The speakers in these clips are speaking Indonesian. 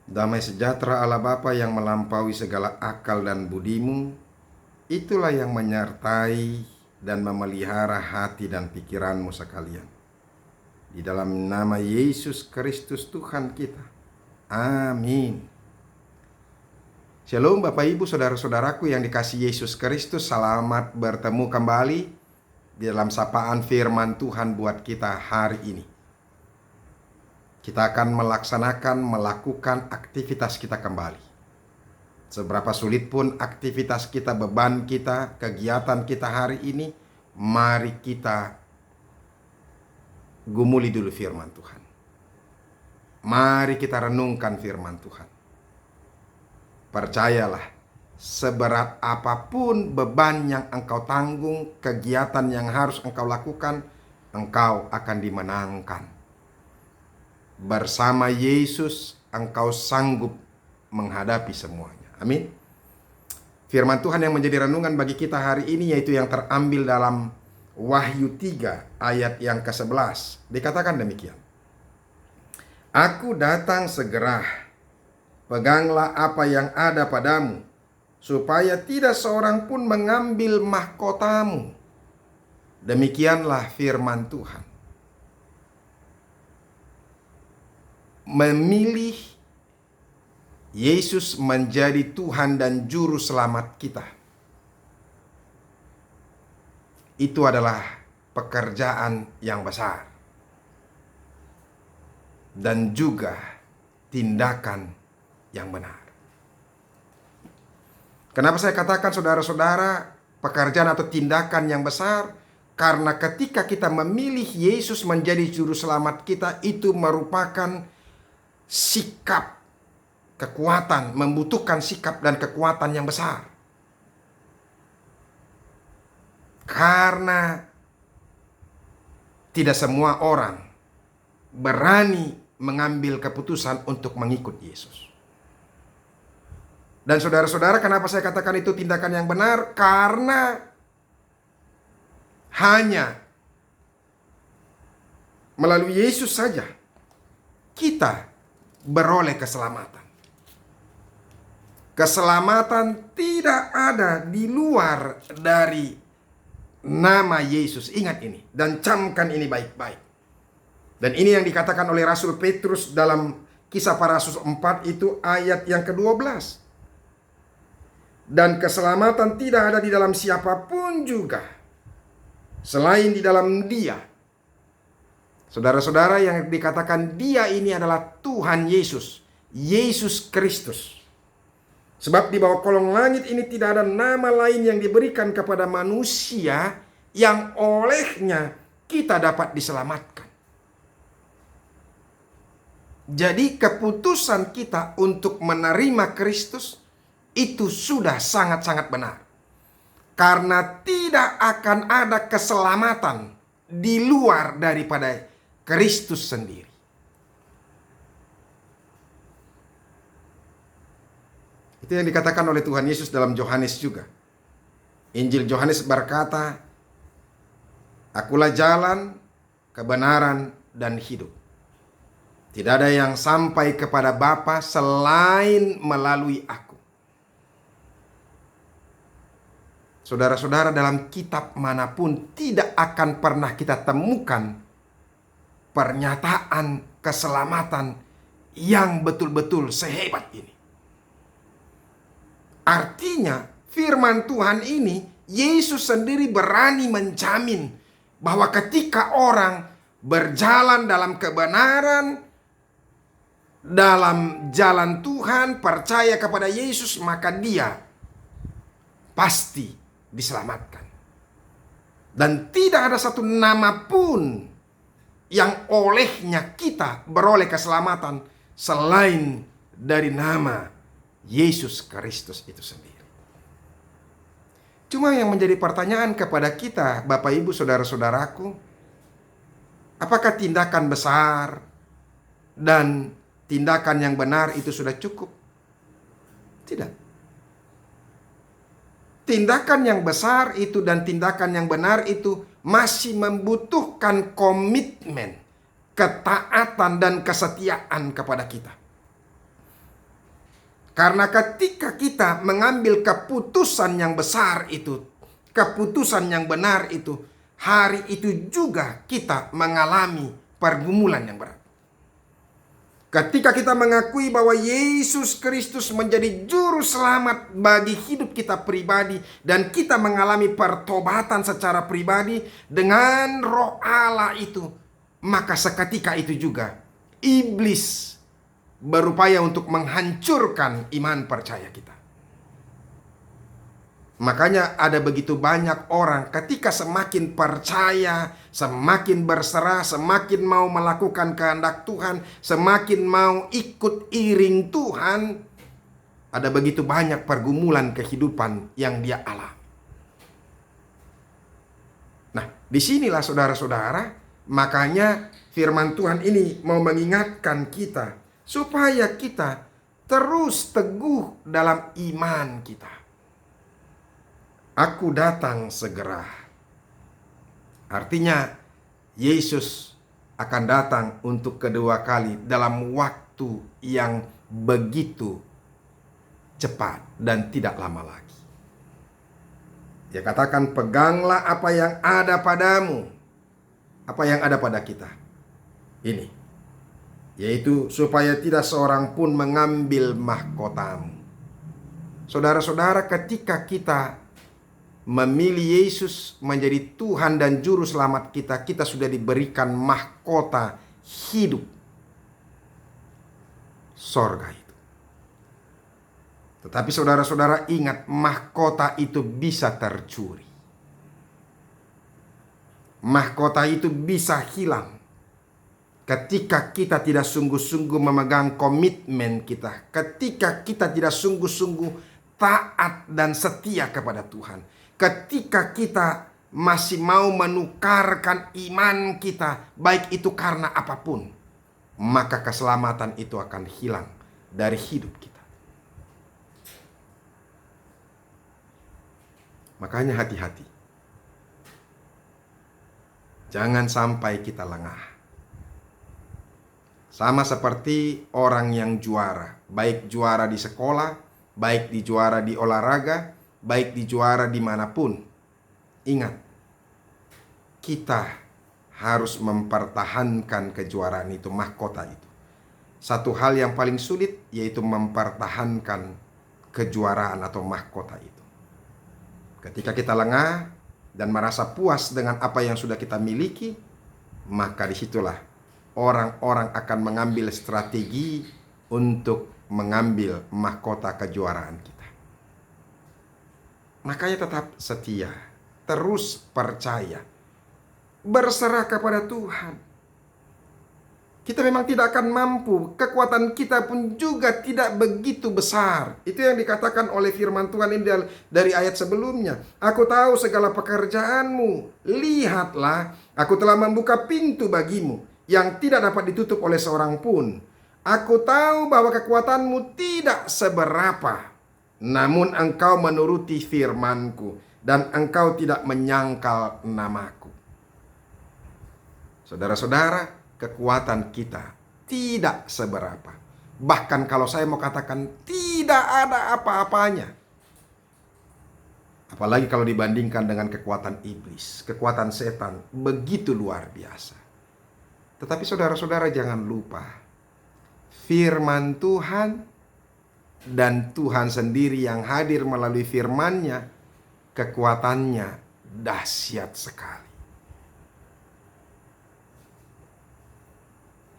Damai sejahtera Allah Bapa yang melampaui segala akal dan budimu, itulah yang menyertai dan memelihara hati dan pikiranmu sekalian. Di dalam nama Yesus Kristus Tuhan kita. Amin. Shalom Bapak Ibu Saudara-saudaraku yang dikasihi Yesus Kristus. Selamat bertemu kembali di dalam sapaan firman Tuhan buat kita hari ini. Kita akan melakukan aktivitas kita kembali. Seberapa sulit pun aktivitas kita, beban kita, kegiatan kita hari ini, mari kita gumuli dulu firman Tuhan. Mari kita renungkan firman Tuhan. Percayalah, seberat apapun beban yang engkau tanggung, kegiatan yang harus engkau lakukan, engkau akan dimenangkan. Bersama Yesus, engkau sanggup menghadapi semuanya. Amin. Firman Tuhan yang menjadi renungan bagi kita hari ini yaitu yang terambil dalam Wahyu 3 ayat yang ke-11. Dikatakan demikian. Aku datang segera, peganglah apa yang ada padamu, supaya tidak seorang pun mengambil mahkotamu. Demikianlah firman Tuhan. Memilih Yesus menjadi Tuhan dan Juru Selamat kita, itu adalah pekerjaan yang besar dan juga tindakan yang benar. Kenapa saya katakan saudara-saudara pekerjaan atau tindakan yang besar? Karena ketika kita memilih Yesus menjadi Juru Selamat kita, itu merupakan sikap kekuatan, membutuhkan sikap dan kekuatan yang besar. Karena tidak semua orang berani mengambil keputusan untuk mengikut Yesus. Dan saudara-saudara, kenapa saya katakan itu tindakan yang benar? Karena hanya melalui Yesus saja kita beroleh keselamatan. Keselamatan tidak ada di luar dari nama Yesus. Ingat ini dan camkan ini baik-baik. Dan ini yang dikatakan oleh Rasul Petrus dalam Kisah Para Rasul 4 itu ayat yang ke-12. Dan keselamatan tidak ada di dalam siapapun juga selain di dalam Dia. Saudara-saudara, yang dikatakan Dia ini adalah Tuhan Yesus, Yesus Kristus. Sebab di bawah kolong langit ini tidak ada nama lain yang diberikan kepada manusia yang olehnya kita dapat diselamatkan. Jadi keputusan kita untuk menerima Kristus itu sudah sangat-sangat benar. Karena tidak akan ada keselamatan di luar daripada Kristus sendiri. Itu yang dikatakan oleh Tuhan Yesus dalam Yohanes juga. Injil Yohanes berkata, Akulah jalan, kebenaran, dan hidup. Tidak ada yang sampai kepada Bapa selain melalui aku. Saudara-saudara, dalam kitab manapun tidak akan pernah kita temukan pernyataan keselamatan yang betul-betul sehebat ini. Artinya firman Tuhan ini, Yesus sendiri berani menjamin bahwa ketika orang berjalan dalam kebenaran, dalam jalan Tuhan, percaya kepada Yesus, maka dia pasti diselamatkan. Dan tidak ada satu nama pun yang olehnya kita beroleh keselamatan selain dari nama Yesus Kristus itu sendiri. Cuma yang menjadi pertanyaan kepada kita, Bapak Ibu Saudara-saudaraku, apakah tindakan besar dan tindakan yang benar itu sudah cukup? Tidak. Tindakan yang besar itu dan tindakan yang benar itu masih membutuhkan komitmen, ketaatan dan kesetiaan kepada kita. Karena ketika kita mengambil keputusan yang besar itu, keputusan yang benar itu, hari itu juga kita mengalami pergumulan yang berat. Ketika kita mengakui bahwa Yesus Kristus menjadi juru selamat bagi hidup kita pribadi, dan kita mengalami pertobatan secara pribadi dengan Roh Allah itu, maka seketika itu juga iblis berupaya untuk menghancurkan iman percaya kita. Makanya ada begitu banyak orang ketika semakin percaya, semakin berserah, semakin mau melakukan kehendak Tuhan, semakin mau ikut iring Tuhan, ada begitu banyak pergumulan kehidupan yang dia alami. Nah, disinilah saudara-saudara, makanya firman Tuhan ini mau mengingatkan kita supaya kita terus teguh dalam iman kita. Aku datang segera. Artinya Yesus akan datang untuk kedua kali dalam waktu yang begitu cepat dan tidak lama lagi. Dia katakan, peganglah apa yang ada padamu. Apa yang ada pada kita ini, yaitu supaya tidak seorang pun mengambil mahkotamu. Saudara-saudara, ketika kita memilih Yesus menjadi Tuhan dan Juru Selamat kita, kita sudah diberikan mahkota hidup sorga itu. Tetapi saudara-saudara ingat, mahkota itu bisa tercuri. Mahkota itu bisa hilang ketika kita tidak sungguh-sungguh memegang komitmen kita, ketika kita tidak sungguh-sungguh taat dan setia kepada Tuhan, ketika kita masih mau menukarkan iman kita, baik itu karena apapun, maka keselamatan itu akan hilang dari hidup kita. Makanya hati-hati. Jangan sampai kita lengah. Sama seperti orang yang juara, baik juara di sekolah, baik di juara di olahraga, baik di juara dimanapun. Ingat, kita harus mempertahankan kejuaraan itu, mahkota itu. Satu hal yang paling sulit yaitu mempertahankan kejuaraan atau mahkota itu. Ketika kita lengah dan merasa puas dengan apa yang sudah kita miliki, maka disitulah orang-orang akan mengambil strategi untuk mengambil mahkota kejuaraan kita. Makanya tetap setia, terus percaya, berserah kepada Tuhan. Kita memang tidak akan mampu, kekuatan kita pun juga tidak begitu besar. Itu yang dikatakan oleh firman Tuhan ini dari ayat sebelumnya. Aku tahu segala pekerjaanmu, lihatlah, aku telah membuka pintu bagimu yang tidak dapat ditutup oleh seorang pun. Aku tahu bahwa kekuatanmu tidak seberapa, namun engkau menuruti firmanku dan engkau tidak menyangkal namaku. Saudara-saudara, kekuatan kita tidak seberapa. Bahkan kalau saya mau katakan tidak ada apa-apanya. Apalagi kalau dibandingkan dengan kekuatan iblis, kekuatan setan, begitu luar biasa. Tetapi saudara-saudara jangan lupa, firman Tuhan dan Tuhan sendiri yang hadir melalui firman-Nya, kekuatannya dahsyat sekali.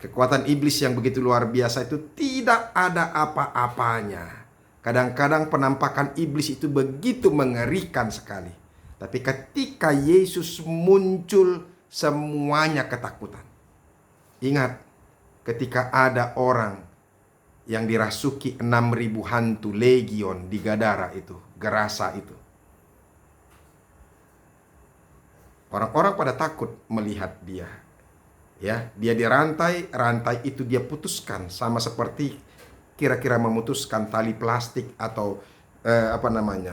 Kekuatan iblis yang begitu luar biasa itu tidak ada apa-apanya. Kadang-kadang penampakan iblis itu begitu mengerikan sekali. Tapi ketika Yesus muncul, semuanya ketakutan. Ingat, ketika ada orang yang dirasuki 6.000 hantu legion di Gadara itu, Gerasa itu. Orang-orang pada takut melihat dia. Ya, dia dirantai, rantai itu dia putuskan, sama seperti kira-kira memutuskan tali plastik atau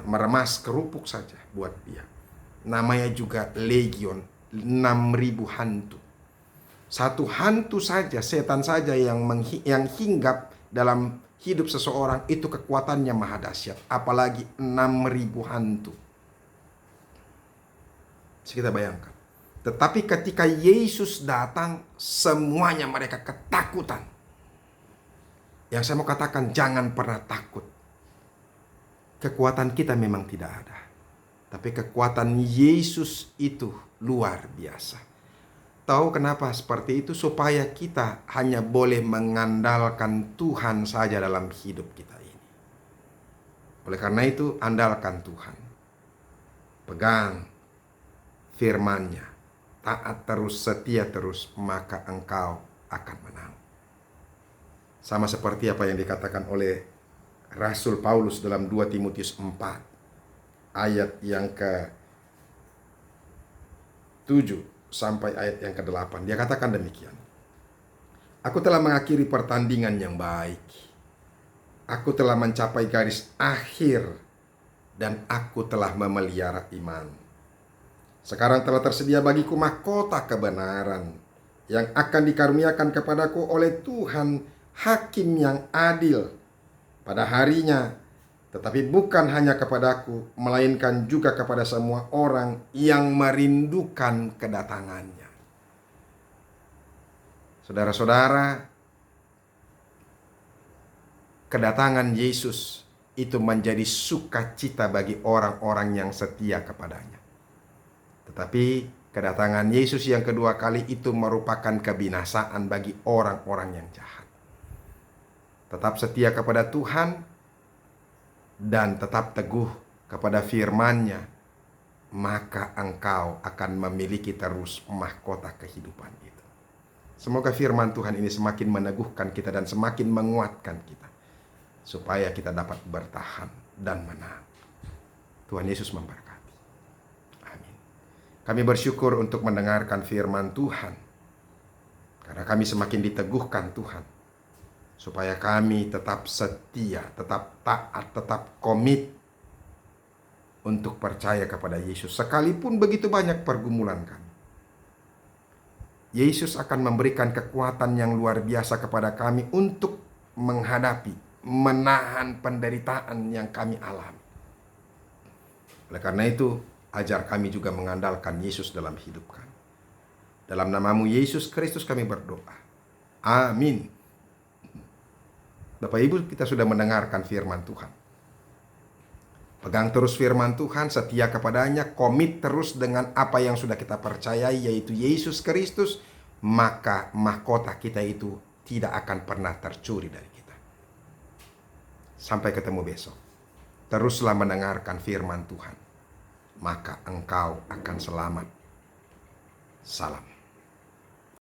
meremas kerupuk saja buat dia. Namanya juga legion, 6.000 hantu. Satu hantu saja, setan saja yang hinggap dalam hidup seseorang itu kekuatannya maha dahsyat. Apalagi 6.000 hantu. Bisa kita bayangkan. Tetapi ketika Yesus datang, semuanya mereka ketakutan. Yang saya mau katakan, jangan pernah takut. Kekuatan kita memang tidak ada. Tapi kekuatan Yesus itu luar biasa. Tahu kenapa seperti itu? Supaya kita hanya boleh mengandalkan Tuhan saja dalam hidup kita ini. Oleh karena itu, andalkan Tuhan. Pegang firman-Nya. Taat terus, setia terus, maka engkau akan menang. Sama seperti apa yang dikatakan oleh Rasul Paulus dalam 2 Timotius 4 ayat yang ke-7 sampai ayat yang ke-8. Dia katakan demikian. Aku telah mengakhiri pertandingan yang baik. Aku telah mencapai garis akhir dan aku telah memelihara iman. Sekarang telah tersedia bagiku mahkota kebenaran yang akan dikaruniakan kepadaku oleh Tuhan, Hakim yang adil pada harinya, tetapi bukan hanya kepadaku, melainkan juga kepada semua orang yang merindukan kedatangannya. Saudara-saudara, kedatangan Yesus itu menjadi sukacita bagi orang-orang yang setia kepadanya. Tetapi kedatangan Yesus yang kedua kali itu merupakan kebinasaan bagi orang-orang yang jahat. Tetap setia kepada Tuhan dan tetap teguh kepada firman-Nya, maka engkau akan memiliki terus mahkota kehidupan itu. Semoga firman Tuhan ini semakin meneguhkan kita dan semakin menguatkan kita, supaya kita dapat bertahan dan menang. Tuhan Yesus memberkati. Amin. Kami bersyukur untuk mendengarkan firman Tuhan, karena kami semakin diteguhkan Tuhan, supaya kami tetap setia, tetap taat, tetap komit untuk percaya kepada Yesus. Sekalipun begitu banyak pergumulan kami, Yesus akan memberikan kekuatan yang luar biasa kepada kami untuk menghadapi, menahan penderitaan yang kami alami. Oleh karena itu, ajar kami juga mengandalkan Yesus dalam hidup kami. Dalam nama-Mu Yesus Kristus kami berdoa. Amin. Bapak Ibu, kita sudah mendengarkan firman Tuhan. Pegang terus firman Tuhan, setia kepadanya, komit terus dengan apa yang sudah kita percayai, yaitu Yesus Kristus, maka mahkota kita itu tidak akan pernah tercuri dari kita. Sampai ketemu besok. Teruslah mendengarkan firman Tuhan, maka engkau akan selamat. Salam.